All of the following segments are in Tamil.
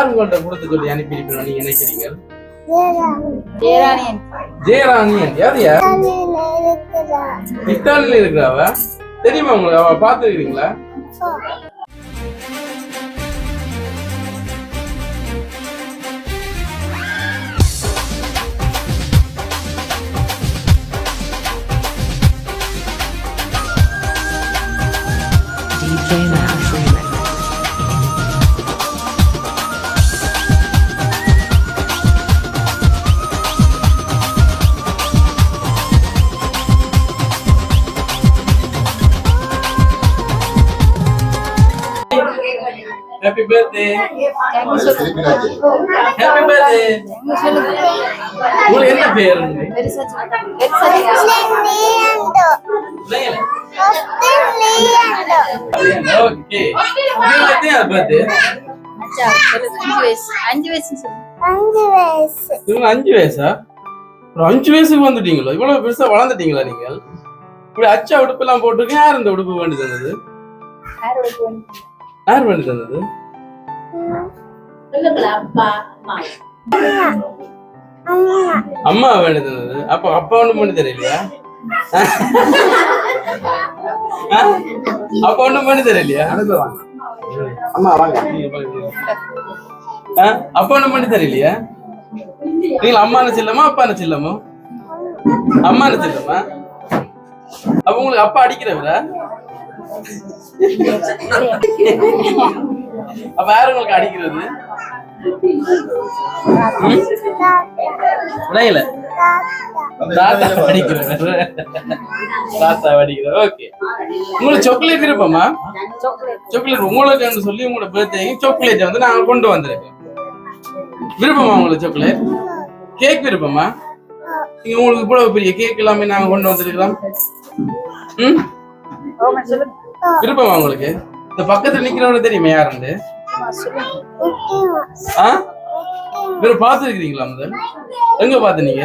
யார் உங்கள்ட்ட கொடுத்து சொல்லி அனுப்பியிருக்கணும் நீங்க நினைக்கிறீங்க? ஜெயராணியன் யாரையா? இத்தாலியில இருக்கிறாவ தெரியுமா உங்களுக்கு? அவ பாத்துருக்கீங்களா? Happy birthday. Happy birthday. உங்களுக்கு என்ன பேர்? ஓகே. உங்களுக்கு என்ன birthday? அச்சா, 5 வயசு. 5 வயசா? ஒரு 5 வயசுக்கு வந்துட்டீங்களா? இவ்வளவு பெருசா வளர்ந்துட்டீங்களா நீங்க? இப்படி அச்சா உடுப்பு எல்லாம் போட்டுருக்கீங்க. யார் இந்த உடுப்பு வேண்டி தந்தது? யார் வேண்டி தந்தது? அம்மா வேண்டி தந்தது. அப்ப அப்பா ஒண்ணும் பண்ணி தெரியலையா? அப்பா ஒண்ணும் பண்ணி தெரியலையா? அம்மா வாங்க. அப்பா ஒண்ணும் பண்ணி தெரியலையா? நீங்க அம்மானு செல்லமா அப்பானு செல்லமா? அம்மானு செல்லமா? அப்ப உங்களுக்கு அப்பா அடிக்கிறவரா? அப்ப யாரு உங்களுக்கு அடிக்கிறது? உங்களுக்கு சாக்லேட் விருப்பமா? சாக்லேட் உங்களுக்கு சொல்லி உங்களோட பர்த்டே சாக்லேட் வந்து நாங்க கொண்டு வந்திருக்கோம். விருப்பமா உங்களுக்கு சாக்லேட்? கேக் விருப்பமா? நீங்க உங்களுக்கு இவ்வளவு பெரிய கேக் எல்லாமே நாங்க கொண்டு வந்திருக்கிறோம். விருப்பமா உங்களுக்கு? இந்த பக்கத்துல நிக்கிறவங்க தெரியுமா யாருன்னு? பாத்துருக்கீங்களா? எங்க பாத்தீங்க?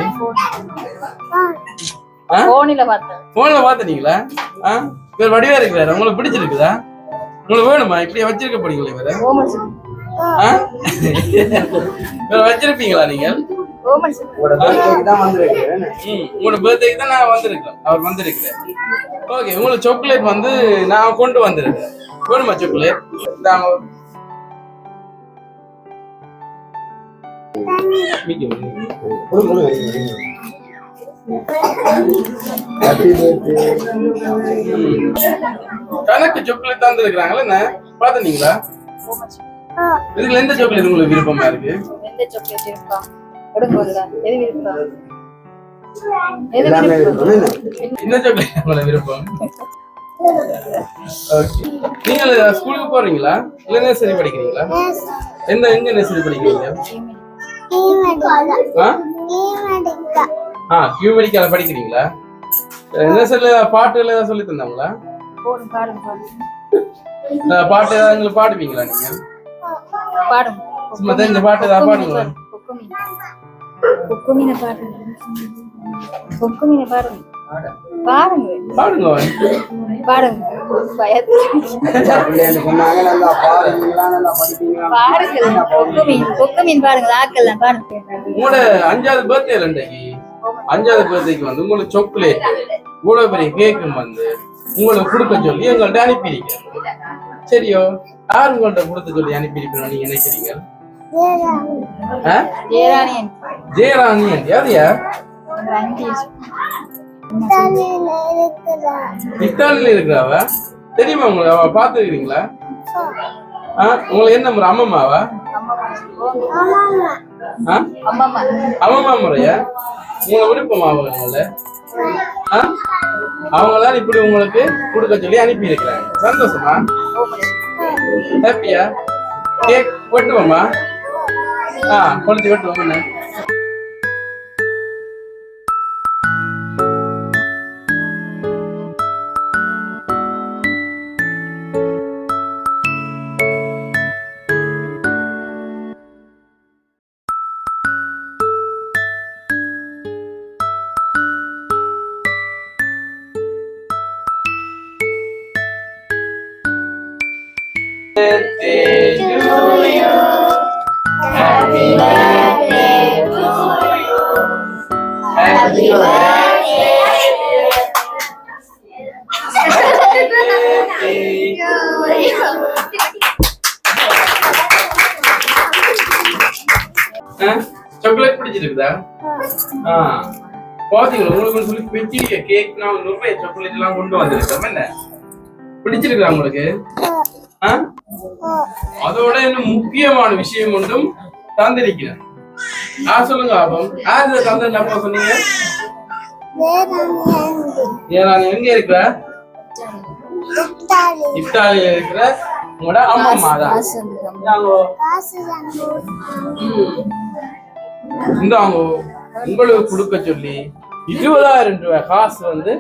போன்ல பாத்தீங்களா? வேற வடிவா இருக்கிறாரு. உங்களுக்கு பிடிச்சிருக்குதா? உங்களுக்கு வேணுமா? இப்படியே வச்சிருக்க போறீங்களா? வேற வச்சிருப்பீங்களா நீங்க? உங்களோட பர்த்டேக்கு தான் நான் வந்திருக்கேன். அவர் வந்திருக்கிறேன். ஓகே, உங்களுக்கு சாக்லேட் வந்து நான் கொண்டு வந்திருக்கேன். வேணுமா சாக்லேட்? கணக்கு சாக்லேட் தான் இருக்கிறாங்களா? என்ன பாத்தீங்களா? இதுல எந்த சாக்லேட் உங்களுக்கு விருப்பமா இருக்கு? என்ன சாக்லேட் உங்களுக்கு விருப்பம்? நீங்க ஸ்கூலுக்கு போறீங்களா இல்ல நர்சரி படிக்கிறீங்களா? எங்க நர்சரி படிக்கிறீங்க? கியூமெடிக்கால படிக்கிறீங்களா? நர்சரியில பாட்டு எல்லாம் சொல்லி தந்தாங்களா? பாட்டு ஏதாவது எங்களுக்கு பாடுவீங்களா? நீங்க சும்மா தெரிஞ்ச பாட்டு ஏதாவது பாடுங்களா? உங்களோட 5வது பர்த்டே இன்றைக்கு 5வது பர்த்டேக்கு வந்து உங்களுக்கு சாக்லேட் இவ்வளவு பெரிய கேக்கும் வந்து உங்களுக்கு கொடுக்க சொல்லி எங்கள்கிட்ட அனுப்பியிருக்கேன். சரியோ? யார் உங்கள்கிட்ட கொடுத்து சொல்லி அனுப்பியிருக்கணும் நீங்க நினைக்கிறீங்க? ஜெயராணியன் யாரையா? இத்தாலியில இருக்கிறாவ தெரியுமா உங்களுக்கு? அவ பாத்துருக்கீங்களா? உங்களுக்கு என்ன முறை? அம்மம்மாவா? அம்மம்மா முறையா? உங்களை விருப்பமா அவங்கள? அவங்களாம் இப்படி உங்களுக்கு கொடுக்க சொல்லி அனுப்பி இருக்கிறாங்க. சந்தோஷமா? ஹாப்பியா? கேக் வெட்டுவோமா? கொளுத்தி வெட்டுவோம். என்ன birthday to you. சாக்லேட் பிடிச்சிருக்குதா? பாத்தீங்களா உங்களுக்கு சொல்லி பெரிய கேக் நான் நிறைய சாக்லேட் எல்லாம் கொண்டு வந்திருக்கேன். என்ன பிடிச்சிருக்கா உங்களுக்கு? அதோட இன்னும் முக்கியமான விஷயம் ஒன்றும் தந்திருக்கிறேன். சொல்லுங்க ஆபம். யாரு தந்தேன் அப்பா சொன்னீங்க? நான் எங்க இருக்கிற? இத்தாலியில இருக்கிற உங்களோட அம்மா தான். இந்த உங்களுக்கு கொடுக்க சொல்லி 20,000 ரூபாய் காசு வந்து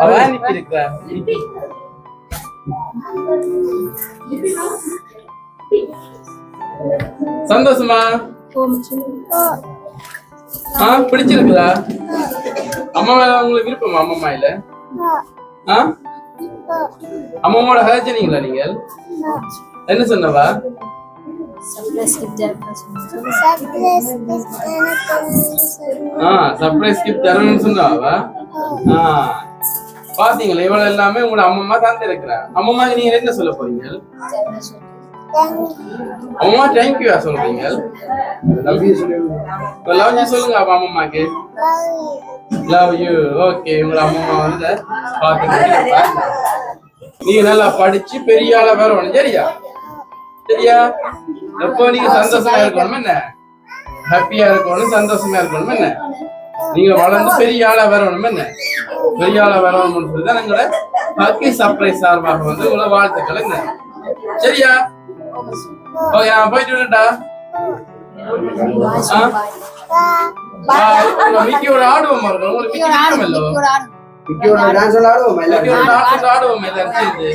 அவ அனுப்பி இருக்கிற. சந்தோஷமா? பிடிச்சிருக்குதா? அம்மா மேல உங்களுக்கு விருப்பமா? அம்மா இல்ல அம்மாவோட கதைச்சனீங்களா நீங்கள்? என்ன சொன்னவா? சர்ப்ரைஸ் கிஃப்ட் தரணும்னு சொன்னாவா? பாத்தீங்களா இவள எல்லாமே உங்களோட அம்மா தான் இருக்கிறா. அம்மா நீங்க என்ன சொல்ல போறீங்க? அம்மா தேங்க்யூ சொல்றீங்க. லவ் யூ சொல்லுங்க அப்பா அம்மாக்கு. Love you. ஓகே உங்களோட அம்மா வந்து பாத்துக்கிட்டு நீங்க நல்லா படிச்சு பெரிய ஆளா வரணும். சரியா? சரியா? எப்போ நீங்க சந்தோஷமா இருக்கணும். என்ன ஹாப்பியா இருக்கணும், சந்தோஷமா இருக்கணும். என்ன நீங்க வளர்ந்து பெரிய ஆளா வரணும். என்ன பெரிய ஆளா வரணும்னு சொல்லிதான் எங்களோட ஹாப்பி சர்ப்ரைஸ் சார்பாக வந்து உங்களோட வாழ்த்துக்கள். என்ன சரியா? ஓகே நான் போயிட்டு விடுடா. மிக்கியோட ஆடுவோமா இருக்கும் உங்களுக்கு? மிக்கி ஆடுவோம். மிக்கியோட டான்ஸ் ஆடுவோம். எல்லாரும் சேர்ந்து